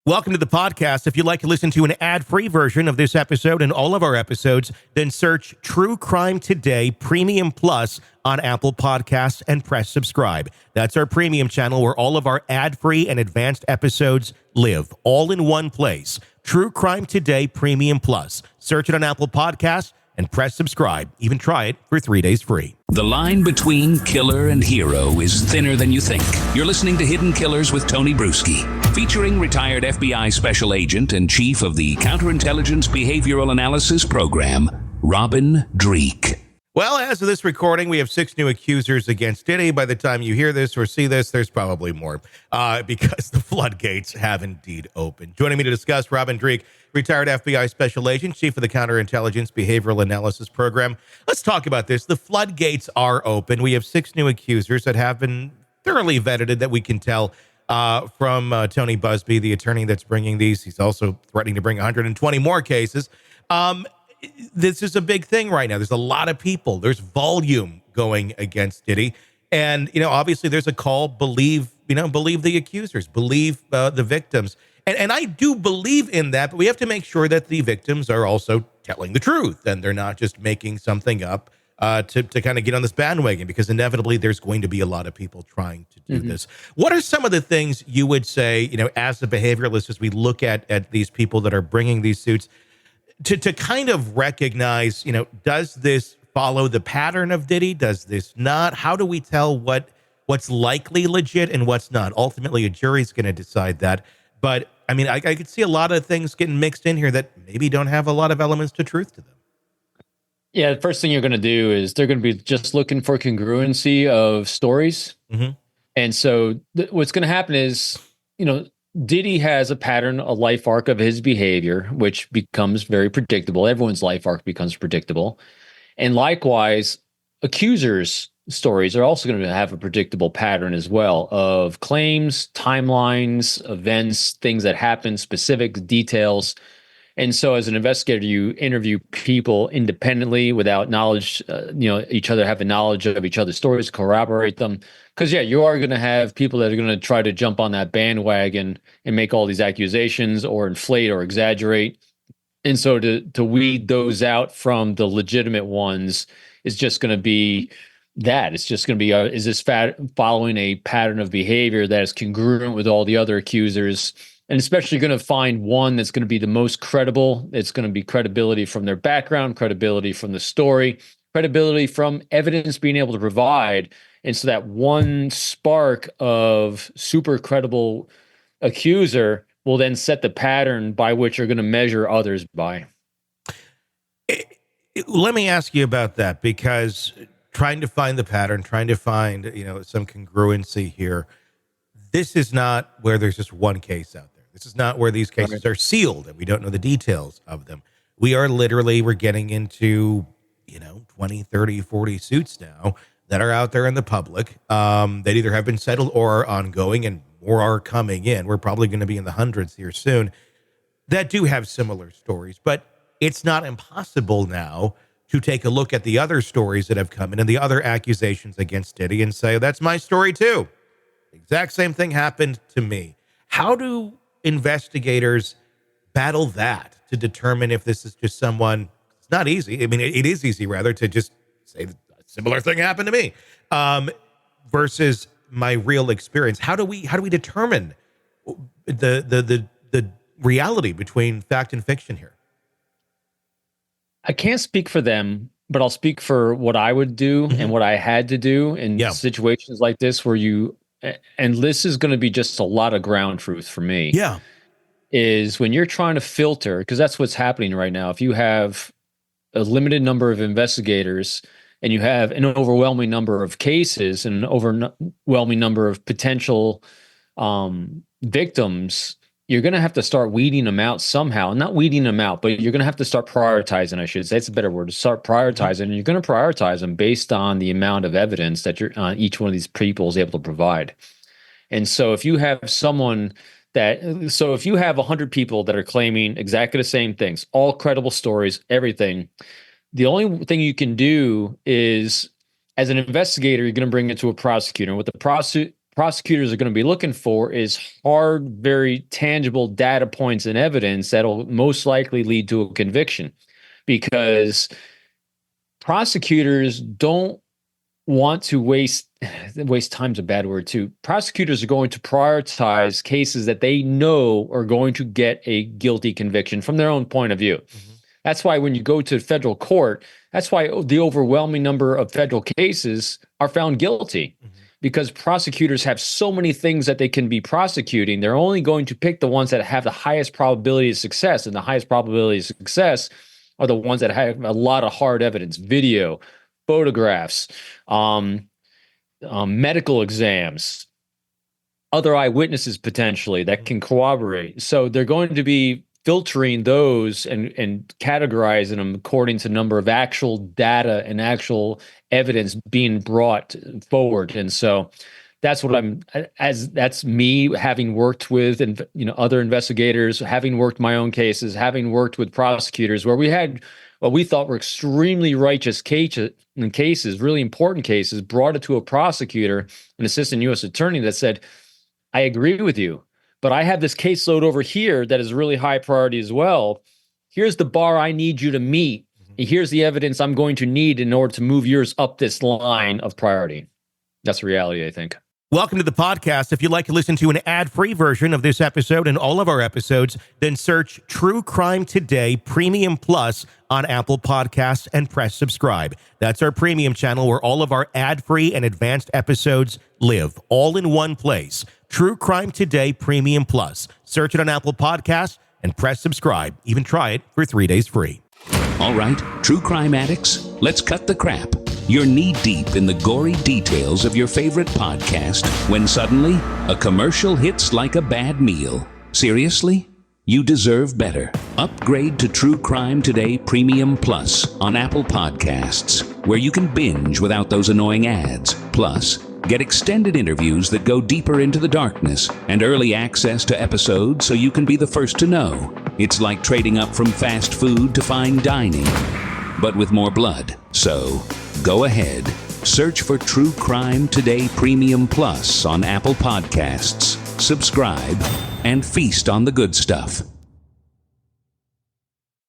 Welcome to the podcast. If you'd like to listen to an ad-free version of this episode and all of our episodes, then search True Crime Today Premium Plus on Apple Podcasts and press subscribe. That's our premium channel where all of our ad-free and advanced episodes live, all in one place. True Crime Today Premium Plus. Search it on Apple Podcasts and press subscribe. Even try it for 3 days free. The line between killer and hero is thinner than you think. You're listening to Hidden Killers with Tony Brueski, featuring retired FBI Special Agent and Chief of the Counterintelligence Behavioral Analysis Program, Robin Dreeke. Well, as of this recording, we have 6 new accusers against Diddy. By the time you hear this or see this, there's probably more because the floodgates have indeed opened. Joining me to discuss, Robin Dreeke, retired FBI Special Agent, Chief of the Counterintelligence Behavioral Analysis Program. Let's talk about this. The floodgates are open. We have 6 new accusers that have been thoroughly vetted that we can tell from Tony Busby, the attorney that's bringing these. He's also threatening to bring 120 more cases. This is a big thing right now. There's a lot of people. There's volume going against Diddy. And, obviously there's a call, believe the accusers, believe the victims. And I do believe in that, but we have to make sure that the victims are also telling the truth and they're not just making something up to kind of get on this bandwagon, because inevitably there's going to be a lot of people trying to do this. What are some of the things you would say, as a behavioralist, as we look at these people that are bringing these suits, to kind of recognize, does this follow the pattern of Diddy? Does this not? How do we tell what's likely legit and what's not? Ultimately, a jury's going to decide that. But I mean, I could see a lot of things getting mixed in here that maybe don't have a lot of elements to truth to them. Yeah, the first thing you're going to do is they're going to be just looking for congruency of stories. And so what's going to happen is, Diddy has a pattern, a life arc of his behavior, which becomes very predictable. Everyone's life arc becomes predictable. And likewise, accusers' stories are also going to have a predictable pattern as well of claims, timelines, events, things that happen, specific details. And so as an investigator, you interview people independently without knowledge, each other having knowledge of each other's stories, corroborate them. Because, you are going to have people that are going to try to jump on that bandwagon and make all these accusations or inflate or exaggerate. And so to weed those out from the legitimate ones is just going to be that. It's just going to be, is this following a pattern of behavior that is congruent with all the other accusers? And especially going to find one that's going to be the most credible. It's going to be credibility from their background, credibility from the story, credibility from evidence being able to provide. And so that one spark of super credible accuser will then set the pattern by which you're going to measure others by. Let me ask you about that, because trying to find the pattern, trying to find, some congruency here, this is not where there's just one case out there. This is not where these cases are sealed and we don't know the details of them. We're getting into, 20, 30, 40 suits now that are out there in the public that either have been settled or are ongoing, and more are coming in. We're probably going to be in the hundreds here soon that do have similar stories. But it's not impossible now to take a look at the other stories that have come in and the other accusations against Diddy and say, that's my story too. The exact same thing happened to me. How do investigators battle that to determine if this is just someone? It's not easy. I mean, it is easy rather to just say a similar thing happened to me versus my real experience. How do we determine the reality between fact and fiction here? I can't speak for them, but I'll speak for what I would do and what I had to do in situations like this where and this is going to be just a lot of ground truth for me. Yeah. Is when you're trying to filter, because that's what's happening right now. If you have a limited number of investigators and you have an overwhelming number of cases and an overwhelming number of potential victims, you're going to have to start weeding them out somehow. Not weeding them out, but you're going to have to start prioritizing, I should say. It's a better word, to start prioritizing. And you're going to prioritize them based on the amount of evidence that each one of these people is able to provide. And so if you have if you have 100 people that are claiming exactly the same things, all credible stories, everything, the only thing you can do is, as an investigator, you're going to bring it to a prosecutor. And what the prosecutors are going to be looking for is hard, very tangible data points and evidence that'll most likely lead to a conviction, because prosecutors don't want to waste time's a bad word too. Prosecutors are going to prioritize cases that they know are going to get a guilty conviction from their own point of view. Mm-hmm. That's why when you go to federal court, that's why the overwhelming number of federal cases are found guilty. Mm-hmm. Because prosecutors have so many things that they can be prosecuting. They're only going to pick the ones that have the highest probability of success, and the highest probability of success are the ones that have a lot of hard evidence, video, photographs, medical exams, other eyewitnesses potentially that can corroborate. So they're going to be filtering those and categorizing them according to number of actual data and actual evidence being brought forward. And so that's what that's me having worked with, and other investigators, having worked my own cases, having worked with prosecutors where we had what we thought were extremely righteous cases, really important cases, brought it to a prosecutor, an assistant U.S. attorney that said, I agree with you, but I have this caseload over here that is really high priority as well. Here's the bar I need you to meet. And here's the evidence I'm going to need in order to move yours up this line of priority. That's the reality, I think. Welcome to the podcast. If you'd like to listen to an ad-free version of this episode and all of our episodes, then search True Crime Today Premium Plus on Apple Podcasts and press subscribe. That's our premium channel where all of our ad-free and advanced episodes live, all in one place. True Crime Today Premium Plus. Search it on Apple Podcasts and press subscribe. Even try it for 3 days free. All right, true crime addicts, let's cut the crap. You're knee-deep in the gory details of your favorite podcast when suddenly a commercial hits like a bad meal. Seriously? You deserve better. Upgrade to True Crime Today Premium Plus on Apple Podcasts, where you can binge without those annoying ads. Plus, get extended interviews that go deeper into the darkness and early access to episodes so you can be the first to know. It's like trading up from fast food to fine dining, but with more blood. So, go ahead. Search for True Crime Today Premium Plus on Apple Podcasts. Subscribe and feast on the good stuff.